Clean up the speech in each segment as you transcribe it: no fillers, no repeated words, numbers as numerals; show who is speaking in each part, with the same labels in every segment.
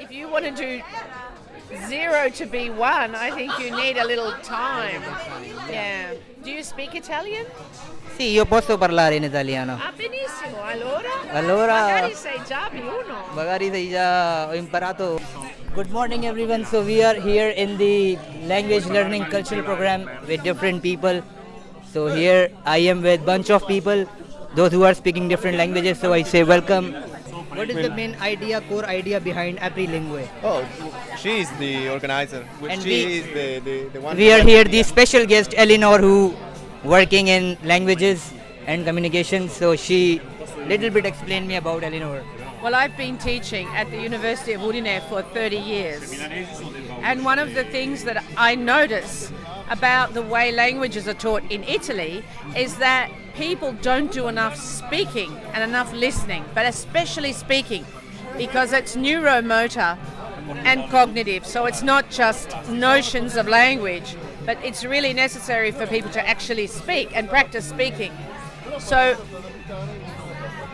Speaker 1: if you want to do 0 to be 1, I think you need a little time. Yeah. Do you speak Italian?
Speaker 2: Sì, io posso parlare in italiano.
Speaker 1: Ah, benissimo. Allora?
Speaker 2: Allora,
Speaker 1: Magari sei già B1.
Speaker 2: magari sei già ho imparato. Good morning everyone. So we are here in the language learning cultural program with different people. So here I am with bunch of people, those who are speaking different languages. So I say welcome. What is the main idea, core idea behind APRILINGUE?
Speaker 3: Oh, she is the organizer.
Speaker 2: And
Speaker 3: She is the one.
Speaker 2: We are here, the special guest Elenor, who working in languages and communication. So she little bit explain me about Elenor.
Speaker 1: Well, I've been teaching at the University of Udine for 30 years. And one of the things that I notice about the way languages are taught in Italy is that people don't do enough speaking and enough listening, but especially speaking, because it's neuromotor and cognitive. So it's not just notions of language, but it's really necessary for people to actually speak and practice speaking. So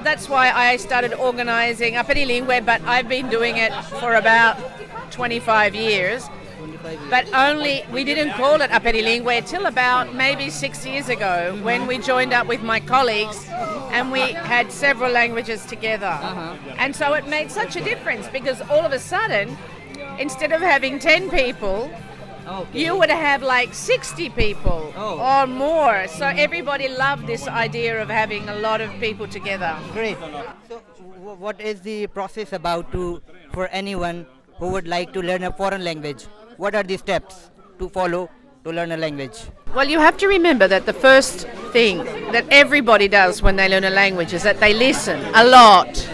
Speaker 1: that's why I started organizing APRILINGUE, but I've been doing it for about 25 years. But we didn't call it APRILINGUE till about maybe 6 years ago, when we joined up with my colleagues and we had several languages together. And so it made such a difference, because all of a sudden, instead of having 10 people, you would have like 60 people or more. So everybody loved this idea of having a lot of people together.
Speaker 2: Great. So what is the process about for anyone who would like to learn a foreign language? What are the steps to follow to learn a language?
Speaker 1: Well, you have to remember that the first thing that everybody does when they learn a language is that they listen a lot.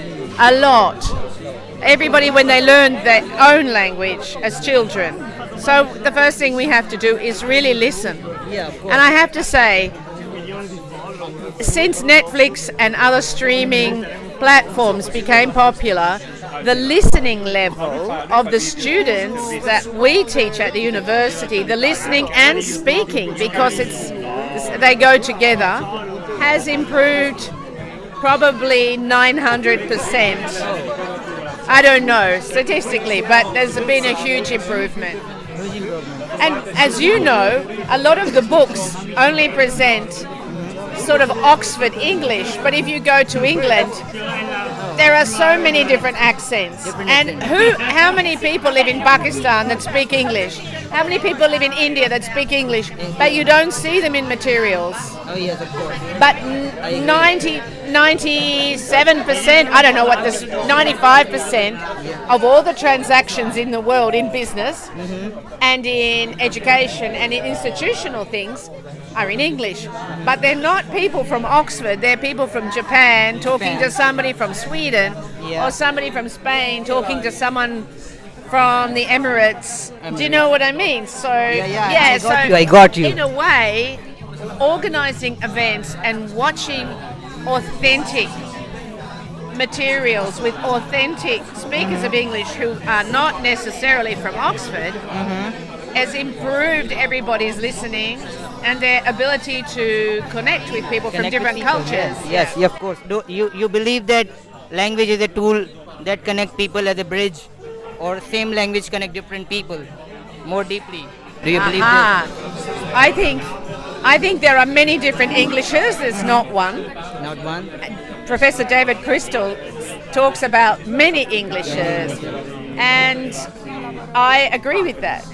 Speaker 1: Everybody, when they learn their own language as children. So the first thing we have to do is really listen.
Speaker 2: Yeah, of course.
Speaker 1: And I have to say, since Netflix and other streaming platforms became popular, the listening level of the students that we teach at the university, the listening and speaking, because they go together, has improved probably 900%. I don't know statistically, but there's been a huge improvement. And as you know, a lot of the books only present sort of Oxford English, but if you go to England, there are so many different accents. And how many people live in Pakistan that speak English? How many people live in India that speak English? But you don't see them in materials.
Speaker 2: Oh yes, of course.
Speaker 1: But 97%, I don't know what this, 95% of all the transactions in the world in business and in education and in institutional things are in English. But they're not people from Oxford, they're people from Japan talking to somebody from Sweden or somebody from Spain talking to someone from the Emirates. Do you know what I mean? So
Speaker 2: I got you.
Speaker 1: In a way, organizing events and watching authentic materials with authentic speakers of English who are not necessarily from Oxford has improved everybody's listening and their ability to connect with people from different cultures.
Speaker 2: Yes, of course. You believe that language is a tool that connect people as a bridge, or same language connect different people more deeply? Do you believe that?
Speaker 1: I think there are many different Englishes. There's not one.
Speaker 2: Not one?
Speaker 1: Professor David Crystal talks about many Englishes, and I agree with that.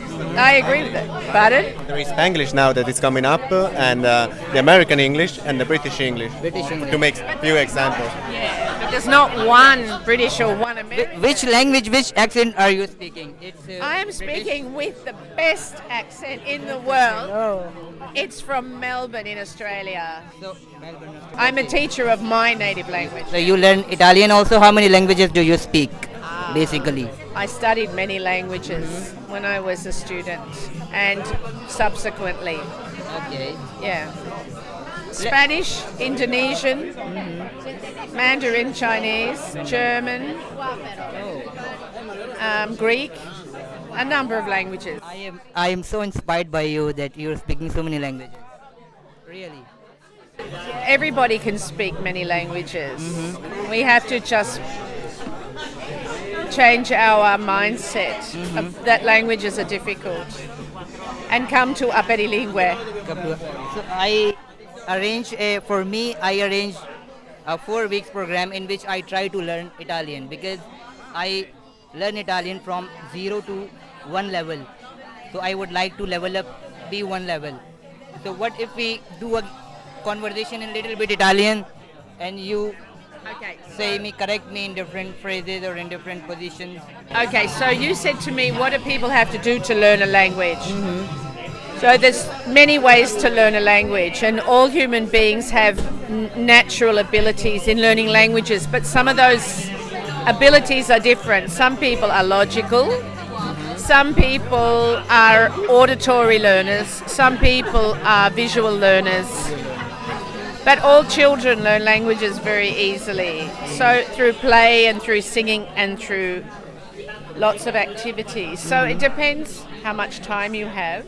Speaker 1: Pardon?
Speaker 3: There is Spanglish now that is coming up, and the American English and the British English. To make few examples.
Speaker 1: Yeah, but there's not one British or one American.
Speaker 2: Which language, which accent are you speaking?
Speaker 1: I am speaking with the best accent in the world. It's from Melbourne in Australia. I'm a teacher of my native language.
Speaker 2: So you learn Italian also. How many languages do you speak, basically?
Speaker 1: I studied many languages when I was a student and subsequently.
Speaker 2: Okay.
Speaker 1: Yeah. Spanish, Indonesian, Mandarin Chinese, German, Greek, a number of languages.
Speaker 2: I am so inspired by you that you're speaking so many languages. Really?
Speaker 1: Everybody can speak many languages. We have to just change our mindset that languages are difficult and come to aperilingue.
Speaker 2: So I arrange I arrange a 4 weeks program in which I try to learn Italian, because I learn Italian from 0 to 1 level. So I would like to level up B1 level. So what if we do a conversation in little bit Italian and you correct me in different phrases or in different positions?
Speaker 1: Okay, so you said to me, what do people have to do to learn a language? So there's many ways to learn a language, and all human beings have natural abilities in learning languages, but some of those abilities are different. Some people are logical, some people are auditory learners, some people are visual learners. But all children learn languages very easily. So through play and through singing and through lots of activities. So it depends how much time you have.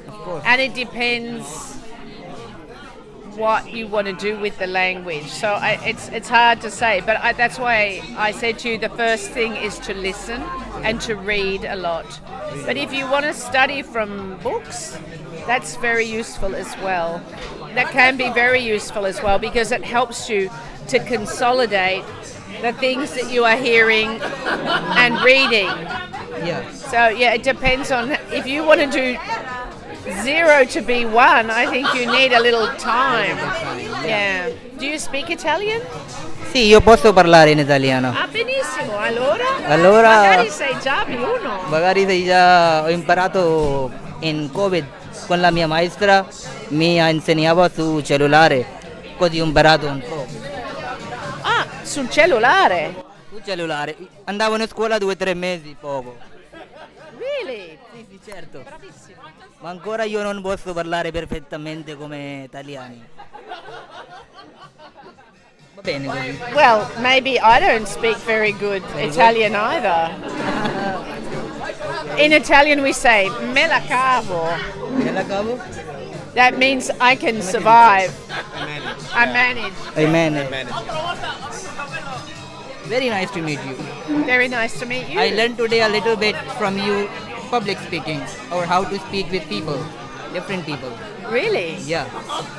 Speaker 2: Of course.
Speaker 1: And it depends what you want to do with the language. So it's hard to say, but that's why I said to you the first thing is to listen and to read a lot. But if you want to study from books, that's very useful as well. That can be very useful as well, because it helps you to consolidate the things that you are hearing and reading.
Speaker 2: Yeah.
Speaker 1: So yeah, it depends on if you want to do 0 to B1. I think you need a little time. Yeah. Do you speak Italian?
Speaker 2: Sì, io posso parlare in italiano.
Speaker 1: Ah, benissimo. Allora
Speaker 2: Allora
Speaker 1: magari sei già B1.
Speaker 2: magari sei già, ho imparato in Covid con la mia maestra, mi insegnava su cellulare, così ho imparato un po'.
Speaker 1: Ah, sul cellulare.
Speaker 2: Su cellulare, andavo in scuola 2 o 3 mesi, poco.
Speaker 1: Really?
Speaker 2: Sì, certo.
Speaker 1: Bravissimo.
Speaker 2: Ma ancora io non posso parlare perfettamente come italiani. Va bene così.
Speaker 1: Well, maybe I don't speak very good Italian either. In Italian we say me la cavo.
Speaker 2: Me la cavo?
Speaker 1: That means I can survive. I manage.
Speaker 2: I manage. Very nice to meet you.
Speaker 1: Very nice to meet you.
Speaker 2: I learned today a little bit from you public speaking, or how to speak with people, different people.
Speaker 1: Really?
Speaker 2: Yeah,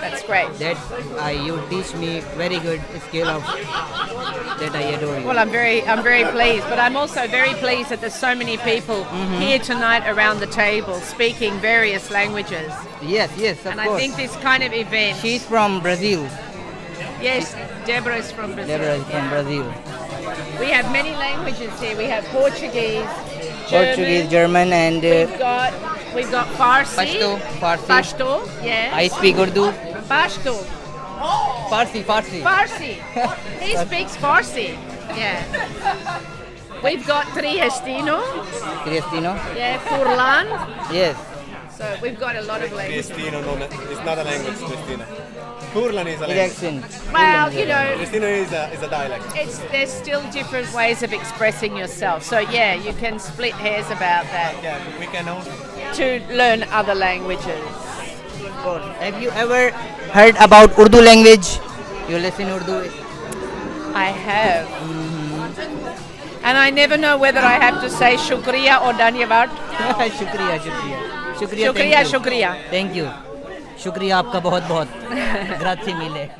Speaker 1: That's great.
Speaker 2: that you teach me very good skill of that I adore you.
Speaker 1: Well, I'm very pleased, but I'm also very pleased that there's so many people here tonight around the table speaking various languages.
Speaker 2: Yes, of
Speaker 1: And
Speaker 2: course.
Speaker 1: I think this kind of event.
Speaker 2: She's from Brazil.
Speaker 1: Yes, Deborah is from Brazil.
Speaker 2: Deborah is from Brazil.
Speaker 1: We have many languages here. We have Portuguese, German,
Speaker 2: Portuguese, German, and
Speaker 1: we've got Farsi.
Speaker 2: Pashto, Farsi.
Speaker 1: Pashto, yeah.
Speaker 2: I speak Urdu.
Speaker 1: Pashto.
Speaker 2: Farsi.
Speaker 1: Farsi. He speaks Farsi. Yeah. We've got Triestino.
Speaker 2: Cristiano.
Speaker 1: Yeah, Furlan.
Speaker 2: Yes.
Speaker 1: So we've got a lot of languages.
Speaker 3: Cristino, it's not a language, Cristina. Furlan is a language.
Speaker 2: Accent.
Speaker 1: Well, you know,
Speaker 3: Cristino is a dialect.
Speaker 1: there's still different ways of expressing yourself. So yeah, you can split hairs about that
Speaker 3: Yeah, we can also.
Speaker 1: to learn other languages.
Speaker 2: Have you ever heard about Urdu language? You listen Urdu?
Speaker 1: I have. And I never know whether I have to say shukriya or dhanyavad.
Speaker 2: शुक्रिया
Speaker 1: Shukriya, shukriya.
Speaker 2: Thank you शुक्रिया आपका बहुत बहुत ग्राzie mille